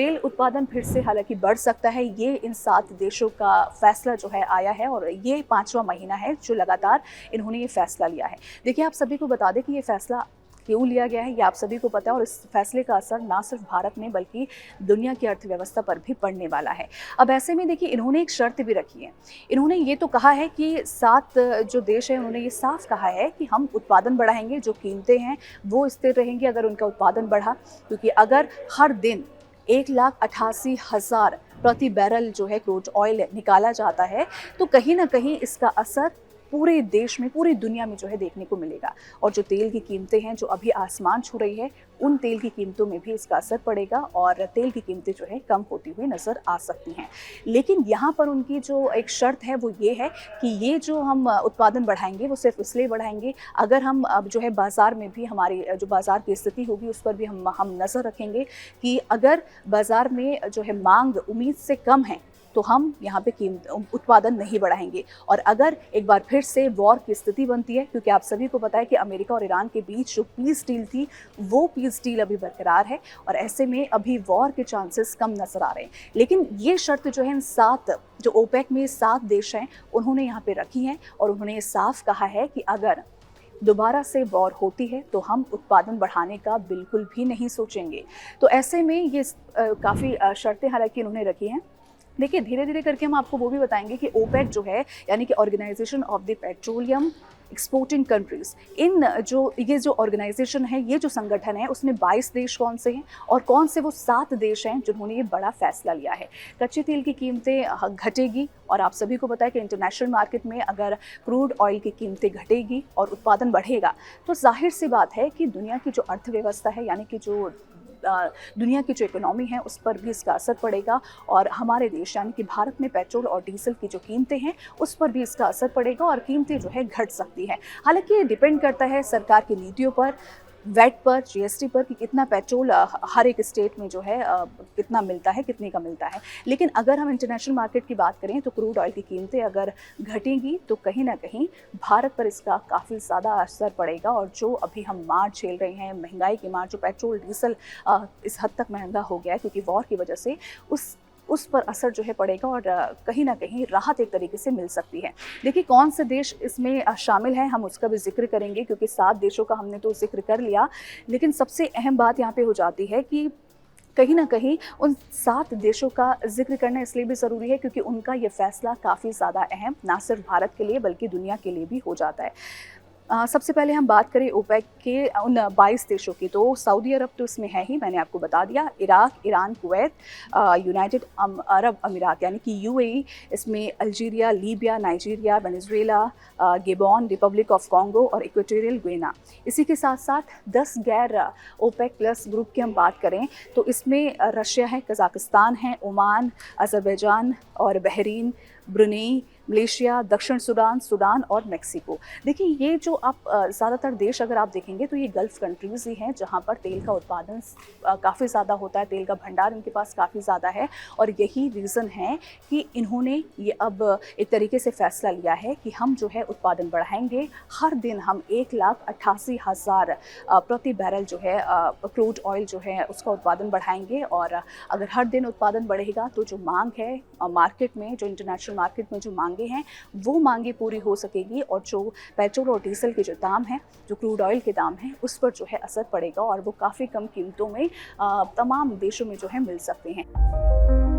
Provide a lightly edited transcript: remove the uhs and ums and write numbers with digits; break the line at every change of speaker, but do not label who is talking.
तेल उत्पादन फिर से हालांकि बढ़ सकता है। ये इन 7 देशों का फैसला जो है आया है और ये 5वां महीना है जो लगातार इन्होंने ये फैसला लिया है। देखिए, आप सभी को बता दें कि ये फैसला क्यों लिया गया है, ये आप सभी को पता है और इस फैसले का असर ना सिर्फ भारत में बल्कि दुनिया की अर्थव्यवस्था पर भी पड़ने वाला है। अब ऐसे में देखिए, इन्होंने एक शर्त भी रखी है। इन्होंने ये तो कहा है कि 7 जो देश हैं, उन्होंने ये साफ कहा है कि हम उत्पादन बढ़ाएंगे, जो कीमतें हैं वो स्थिर रहेंगी अगर उनका उत्पादन बढ़ा। क्योंकि अगर हर दिन 1,88,000 प्रति बैरल जो है क्रूड ऑयल निकाला जाता है, तो कहीं ना कहीं इसका असर पूरे देश में, पूरी दुनिया में जो है देखने को मिलेगा। और जो तेल की कीमतें हैं जो अभी आसमान छू रही है, उन तेल की कीमतों में भी इसका असर पड़ेगा और तेल की कीमतें जो है कम होती हुई नज़र आ सकती हैं। लेकिन यहाँ पर उनकी जो एक शर्त है वो ये है कि ये जो हम उत्पादन बढ़ाएंगे वो सिर्फ इसलिए बढ़ाएंगे अगर हम अब जो है बाज़ार में भी, हमारी जो बाज़ार की स्थिति होगी उस पर भी हम नज़र रखेंगे कि अगर बाज़ार में जो है मांग उम्मीद से कम है तो हम यहाँ पे उत्पादन नहीं बढ़ाएंगे। और अगर एक बार फिर से वॉर की स्थिति बनती है, क्योंकि आप सभी को पता है कि अमेरिका और ईरान के बीच जो पीस डील थी वो पीस डील अभी बरकरार है और ऐसे में अभी वॉर के चांसेस कम नजर आ रहे हैं। लेकिन ये शर्त जो है इन 7 जो ओपेक में 7 देश हैं उन्होंने यहाँ पे रखी हैं और उन्होंने ये साफ कहा है कि अगर दोबारा से वॉर होती है तो हम उत्पादन बढ़ाने का बिल्कुल भी नहीं सोचेंगे। तो ऐसे में ये काफ़ी शर्तें हालांकि इन्होंने रखी हैं। देखिए, धीरे धीरे करके हम आपको वो भी बताएंगे कि ओपेक जो है, यानी कि organisation of the petroleum exporting countries, ये जो ऑर्गेनाइजेशन है, ये जो संगठन है, उसमें 22 देश कौन से हैं और कौन से वो 7 देश हैं जिन्होंने ये बड़ा फैसला लिया है। कच्चे तेल की कीमतें घटेगी और आप सभी को पता है कि इंटरनेशनल मार्केट में अगर क्रूड ऑयल की कीमतें घटेगी और उत्पादन बढ़ेगा तो जाहिर सी बात है कि दुनिया की जो अर्थव्यवस्था है, यानी कि जो दुनिया की जो इकोनॉमी है उस पर भी इसका असर पड़ेगा और हमारे देश यानी कि भारत में पेट्रोल और डीजल की जो कीमतें हैं उस पर भी इसका असर पड़ेगा और कीमतें जो है घट सकती हैं। हालांकि ये डिपेंड करता है सरकार की नीतियों पर, वैट पर, जीएसटी पर कि कितना पेट्रोल हर एक स्टेट में जो है कितना मिलता है, कितने का मिलता है। लेकिन अगर हम इंटरनेशनल मार्केट की बात करें तो क्रूड ऑयल की कीमतें अगर घटेंगी तो कहीं ना कहीं भारत पर इसका काफ़ी ज़्यादा असर पड़ेगा और जो अभी हम मार झेल रहे हैं, महंगाई की मार, जो पेट्रोल डीजल इस हद तक महंगा हो गया है क्योंकि वॉर की वजह से, उस पर असर जो है पड़ेगा और कहीं ना कहीं राहत एक तरीके से मिल सकती है। देखिए, कौन से देश इसमें शामिल हैं हम उसका भी जिक्र करेंगे क्योंकि 7 देशों का हमने तो जिक्र कर लिया। लेकिन सबसे अहम बात यहाँ पे हो जाती है कि कहीं ना कहीं उन 7 देशों का जिक्र करना इसलिए भी ज़रूरी है क्योंकि उनका ये फैसला काफ़ी ज़्यादा अहम ना सिर्फ भारत के लिए बल्कि दुनिया के लिए भी हो जाता है। सबसे पहले हम बात करें ओपेक के उन 22 देशों की, तो सऊदी अरब तो इसमें है ही, मैंने आपको बता दिया। Iraq, Iran, Kuwait, United Arab अमीरात यानी कि यूएई, इसमें Algeria, Libya, Nigeria, Venezuela, Gabon, Republic of Congo और इक्वेटोरियल गिनी। इसी के साथ साथ 10 गैर ओपेक प्लस ग्रुप की हम बात करें तो इसमें रशिया है, कजाकिस्तान है, ओमान, अजरबैजान और बहरीन, ब्रुनेई, मलेशिया, दक्षिण सूडान और मेक्सिको। देखिए, ये जो आप ज़्यादातर देश अगर आप देखेंगे तो ये गल्फ़ कंट्रीज़ ही हैं जहाँ पर तेल का उत्पादन काफ़ी ज़्यादा होता है, तेल का भंडार इनके पास काफ़ी ज़्यादा है और यही रीज़न है कि इन्होंने ये अब एक तरीके से फ़ैसला लिया है कि हम जो है उत्पादन बढ़ाएंगे। हर दिन हम 1,88,000 प्रति बैरल जो है क्रूड ऑयल जो है उसका उत्पादन बढ़ाएंगे और अगर हर दिन उत्पादन बढ़ेगा तो जो मांग है मार्केट में, जो इंटरनेशनल मार्केट में जो मांगे हैं वो मांगे पूरी हो सकेगी और जो पेट्रोल और डीजल के जो दाम हैं, जो क्रूड ऑयल के दाम हैं, उस पर जो है असर पड़ेगा और वो काफ़ी कम कीमतों में तमाम देशों में जो है मिल सकते हैं।